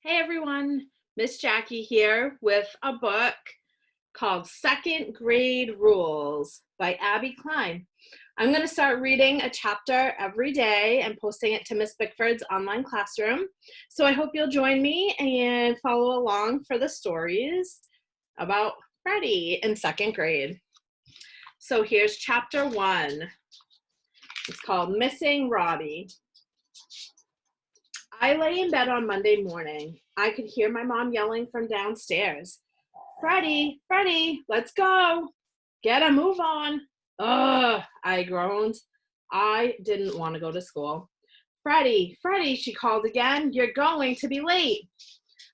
Hey everyone, Miss Jackie here with a book called Second Grade Rules by Abby Klein. I'm going to start reading a chapter every day and posting it to Miss Bickford's online classroom. So I hope you'll join me and follow along for the stories about Freddie in second grade. So here's chapter 1. It's called Missing Robbie. I lay in bed on Monday morning. I could hear my mom yelling from downstairs. Freddie, Freddie, let's go. Get a move on. Ugh, I groaned. I didn't want to go to school. Freddie, Freddie, she called again. You're going to be late.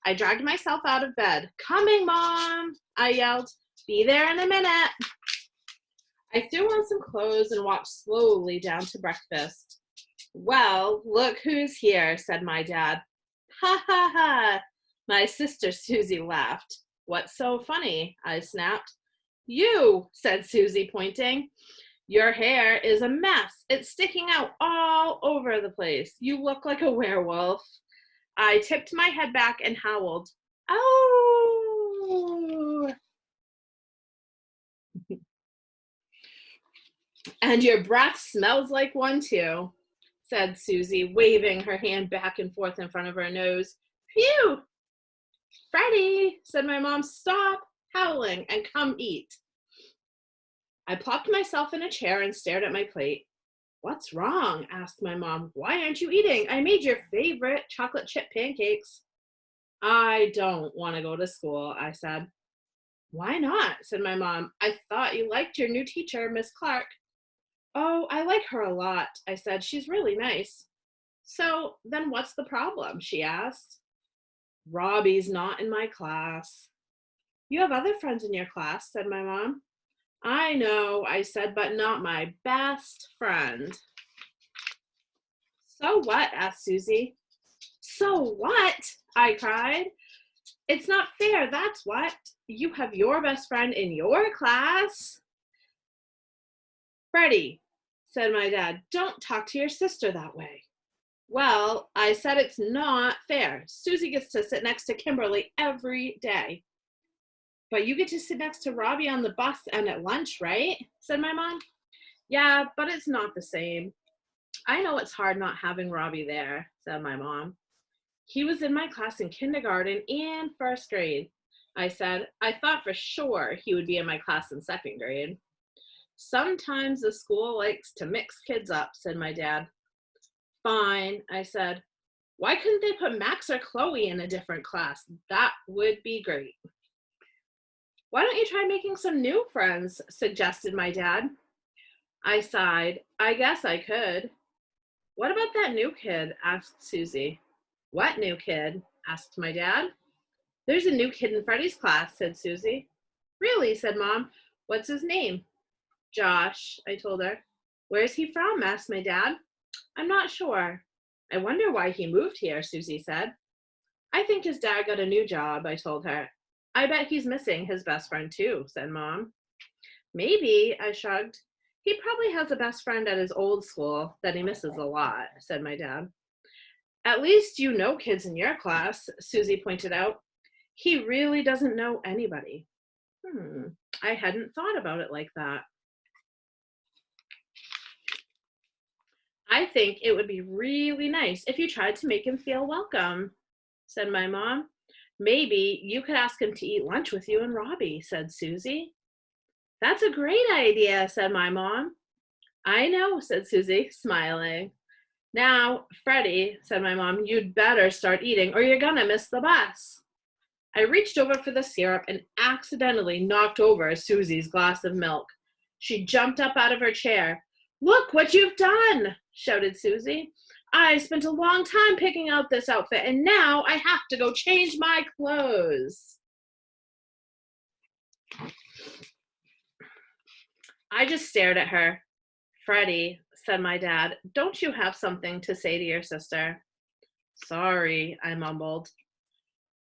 I dragged myself out of bed. Coming, Mom, I yelled. Be there in a minute. I threw on some clothes and walked slowly down to breakfast. Well, look who's here, said my dad. Ha ha ha. My sister Susie laughed. What's so funny? I snapped. You, said Susie, pointing. Your hair is a mess. It's sticking out all over the place. You look like a werewolf. I tipped my head back and howled. Oh! And your breath smells like one too, said Susie, waving her hand back and forth in front of her nose. Phew! Freddie, said my mom, stop howling and come eat. I plopped myself in a chair and stared at my plate. What's wrong? Asked my mom. Why aren't you eating? I made your favorite chocolate chip pancakes. I don't want to go to school, I said. Why not? Said my mom. I thought you liked your new teacher, Miss Clark. Oh, I like her a lot, I said. She's really nice. So then what's the problem? She asked. Robbie's not in my class. You have other friends in your class, said my mom. I know, I said, but not my best friend. So what? Asked Susie. So what? I cried. It's not fair, that's what. You have your best friend in your class. Freddie, said my dad, don't talk to your sister that way. Well, I said it's not fair. Susie gets to sit next to Kimberly every day. But you get to sit next to Robbie on the bus and at lunch, right? Said my mom. Yeah, but it's not the same. I know it's hard not having Robbie there, said my mom. He was in my class in kindergarten and first grade. I said, I thought for sure he would be in my class in second grade. Sometimes the school likes to mix kids up, said my dad. Fine, I said. Why couldn't they put Max or Chloe in a different class? That would be great. Why don't you try making some new friends? Suggested my dad. I sighed. I guess I could. What about that new kid? Asked Susie. What new kid? Asked my dad. There's a new kid in Freddie's class, said Susie. Really? Said Mom. What's his name? Josh, I told her. Where's he from? Asked my dad. I'm not sure. I wonder why he moved here, Susie said. I think his dad got a new job, I told her. I bet he's missing his best friend too, said Mom. Maybe, I shrugged. He probably has a best friend at his old school that he misses a lot, said my dad. At least you know kids in your class, Susie pointed out. He really doesn't know anybody. I hadn't thought about it like that. I think it would be really nice if you tried to make him feel welcome, said my mom. Maybe you could ask him to eat lunch with you and Robbie, said Susie. That's a great idea, said my mom. I know, said Susie, smiling. Now, Freddie, said my mom, you'd better start eating or you're gonna miss the bus. I reached over for the syrup and accidentally knocked over Susie's glass of milk. She jumped up out of her chair. Look what you've done, shouted Susie. I spent a long time picking out this outfit and now I have to go change my clothes. I just stared at her. Freddie, said my dad, don't you have something to say to your sister? Sorry, I mumbled.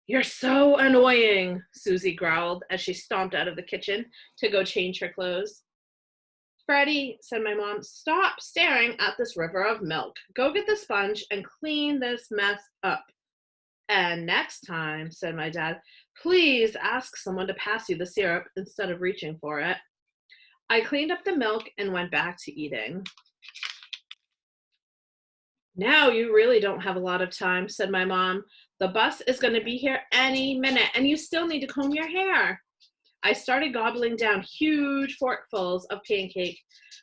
You're so annoying, Susie growled as she stomped out of the kitchen to go change her clothes. Freddie, said my mom, stop staring at this river of milk. Go get the sponge and clean this mess up. And next time, said my dad, please ask someone to pass you the syrup instead of reaching for it. I cleaned up the milk and went back to eating. Now you really don't have a lot of time, said my mom. The bus is going to be here any minute, and you still need to comb your hair. I started gobbling down huge forkfuls of pancake.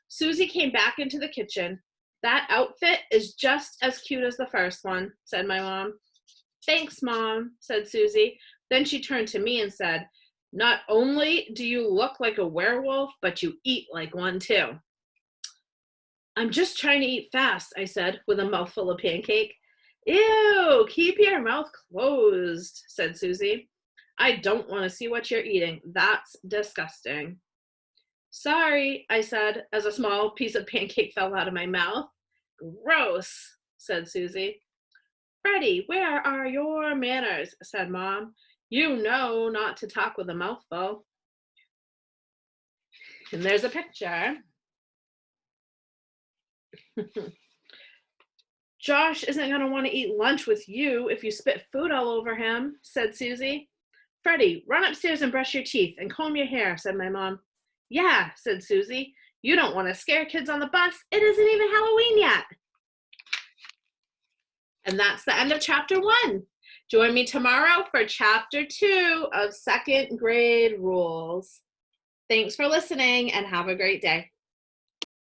Susie came back into the kitchen. That outfit is just as cute as the first one, said my mom. Thanks, Mom, said Susie. Then she turned to me and said, not only do you look like a werewolf, but you eat like one too. I'm just trying to eat fast, I said, with a mouthful of pancake. Ew, keep your mouth closed, said Susie. I don't want to see what you're eating. That's disgusting. Sorry, I said, as a small piece of pancake fell out of my mouth. Gross, said Susie. Freddie, where are your manners, said Mom. You know not to talk with a mouthful. And there's a picture. Josh isn't going to want to eat lunch with you if you spit food all over him, said Susie. Freddie, run upstairs and brush your teeth and comb your hair, said my mom. Yeah, said Susie. You don't want to scare kids on the bus. It isn't even Halloween yet. And that's the end of chapter 1. Join me tomorrow for chapter 2 of 2nd grade rules. Thanks for listening and have a great day.